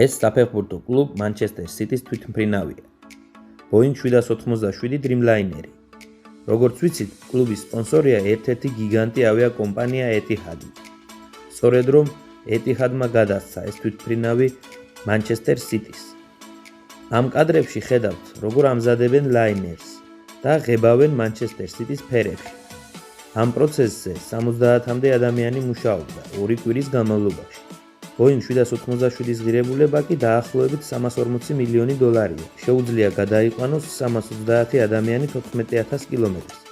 ეს საფეხბურთო კლუბ Manchester City-ს თვითმფრინავია. Boeing 787 Dreamliner-ი. როგორც ვიცით, კლუბის სპონსორია ერთ-ერთი გიგანტი ავიაკომპანია Etihad. სწორედ რომ Etihad-მა გადასცა ეს თვითმფრინავი Manchester City-ს. ამ კადრებში ხედავთ, როგორ ამზადებენ ლაინერს და ღებავენ Manchester City-ს ფერებში. ამ პროცესზე 70-მდე ადამიანი მუშაობდა 2 კვირის განმავლობაში. Boeing 787-ის ღირებულება კი დაახლოებით $340 მილიონი. შეუძლია გადაიყვანოს 330 ადამიანი 14,000 კილომეტრს.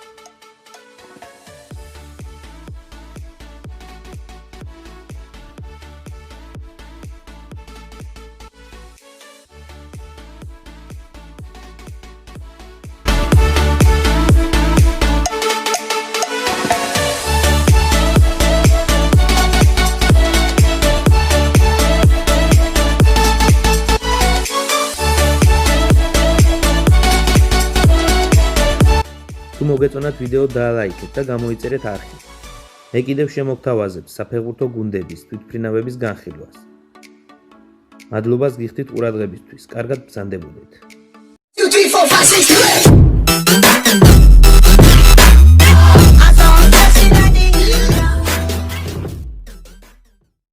თუ მოგეწონათ ვიდეო დაალაიქეთ და გამოიწერეთ არხი. მე კიდევ შემოგთავაზებ საფეხბურთო გუნდების თვითმფრინავების განხილვას. მადლობას გიხდით ყურადღებისთვის. კარგად ბრძანდებოდეთ. 2 3 4 5 6 7